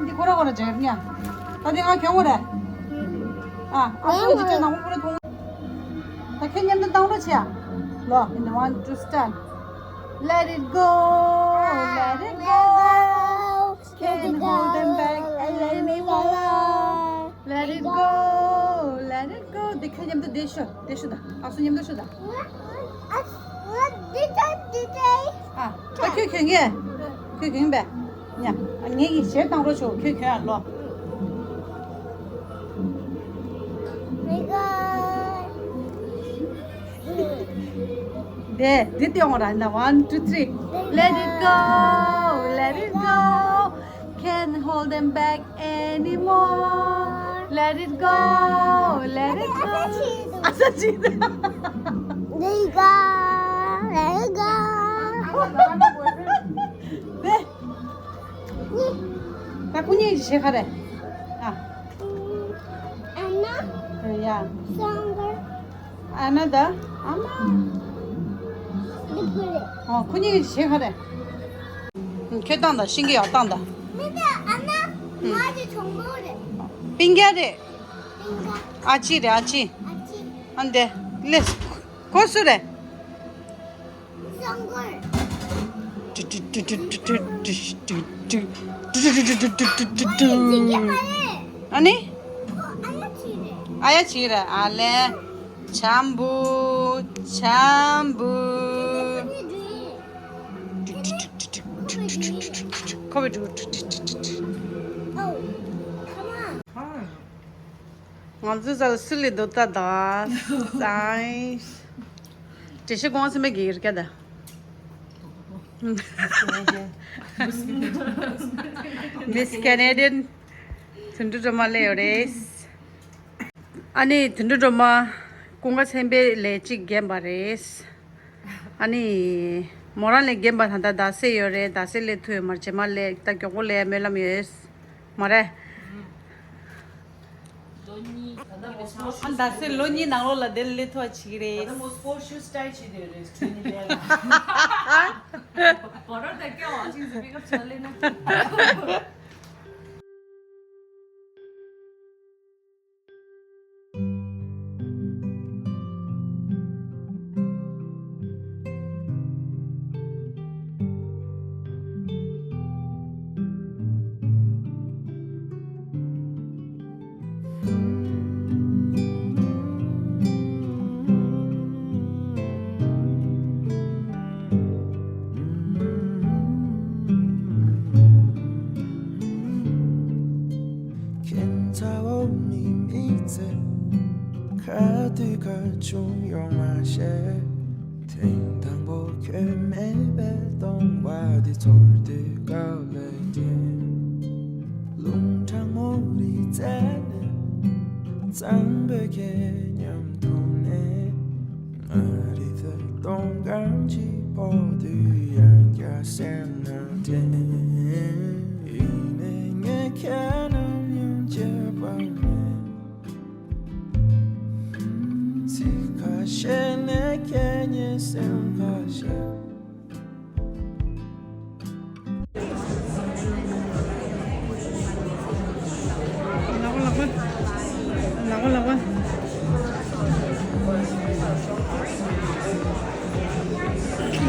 你过来这边，他这俺看我的，啊，我就这样，我不能动。他看见没当着去啊？来，你want to stand? Let it go, let it go. Can't hold them back anymore. Let it go, let it go. 내看见没得대쇼다. 아수님 대쇼다. 아, 그 경계. 그 경배. 야, 아니 제일 당으로 줘. 그 경안 로. 네, 네 영어로 한다. 1, 2, 3. Let it go, let it go. Can't hold them back anymore. Let it go, let it go. 아사치다. Let it go. 네. 나 군이 시작하래. 아. Anna, 야. stronger. 아나다. 아마. 군이 시작하래. 개단다. 신기야, 단다. 근데 안나, 뭐하지 정보래. 빙계래. 빙가, 아치래, 아치. 아치, 안 돼. 레스. 고수래. 썬글. 이게 말해. 아니? 안나치래. 아야치래. 알레. 참부. 거기 Oh, come on. 완전 잘 쓸리도 따다. 사이. 제시 공원스 메기 이렇게다. Miss Canadian 든두 좀 레오레스. 아니 든두 좀 공가 셈베 레치 gembares. 아니 모란레 gemba 한다 다세 요레 다세 레투에 마르체말레 딱 겨골레 멜라미스. 마레. 한 다세 로니 나올라 델 레투아 치레. Adam o spor shoes style çiziyoruz. Para da क्या हो चीज़ भी कब चले ना 카드가 중요하시 팅당보게 매배동과 뒤돌드가 레디 룽장머리 째는 짱베게 냠돈에 머리들 동강지 보드 양가생나데 인행에 캐는 연재방에 Sikashene kenye semkashe 나올라봐.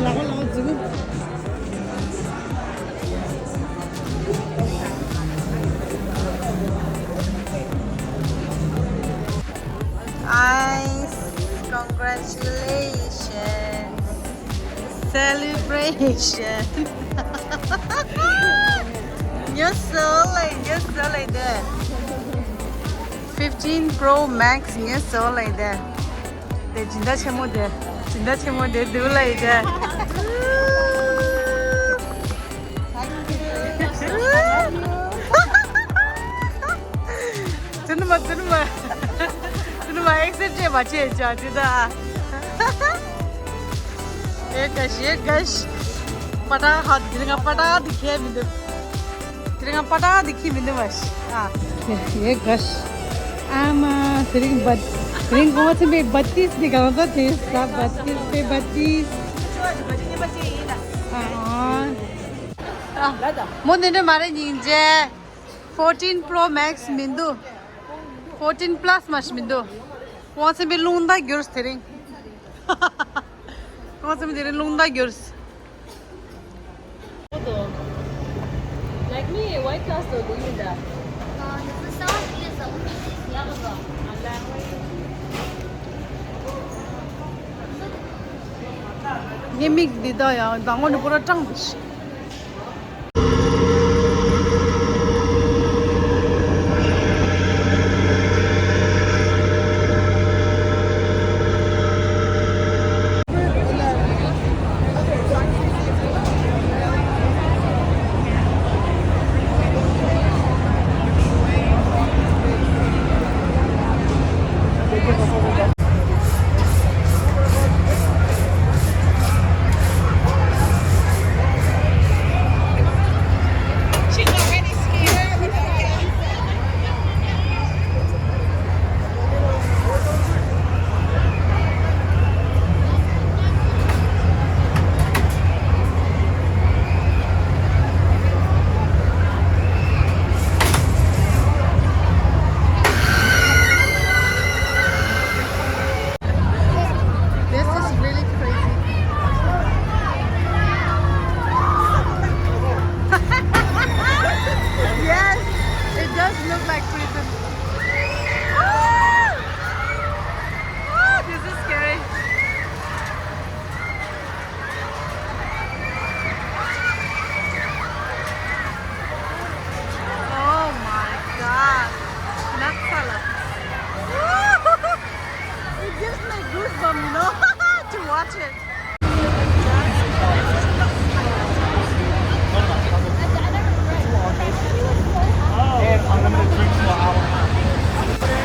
나올라봐 지금. Congratulations. Celebration. You're so late there. 15 Pro Max, you're so late there. They 진짜 채모데 do like that. 누나 엑셀제 맞지죠, 진짜. 예가시 पटा हाथ गिरेगा पटा दिखे मिले गिरेगा पटा दिखी मिले बस हाँ ये गश आमा रिंग को मत में 32 निकाला था थे सब 32 पे 32 हाँ Mo nene mare ninje 14 Pro Max mindu 14 plus mas mindu. Wọ́n se bir lunda görs tering. Wọ́n se bir lunda görs. Like me, why class do you that? Yemek dida ya. Dangon pura tangmış. Watch it. Unlimited drinks for an hour and a half.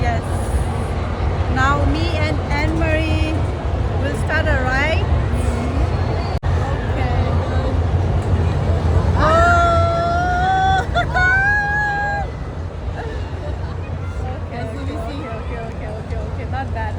Yes. Now me and Anne-Marie will start a ride. Okay. Oh! Okay. Not bad.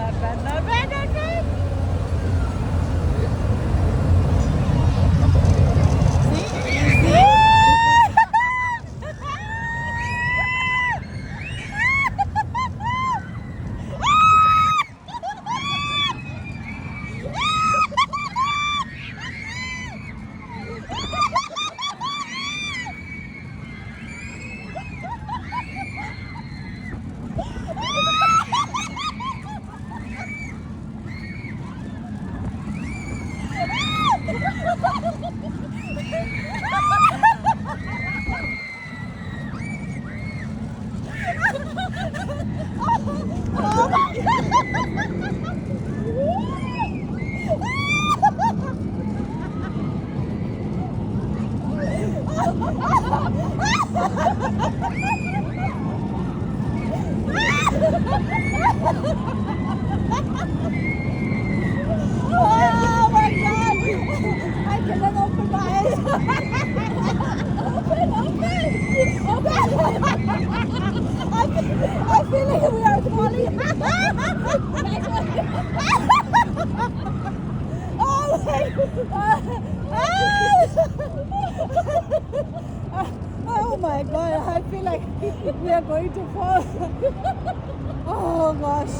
Oh my God! I cannot open my eyes. I feel like we are falling. Oh my Oh my God! I feel like we are going to fall. Oh gosh.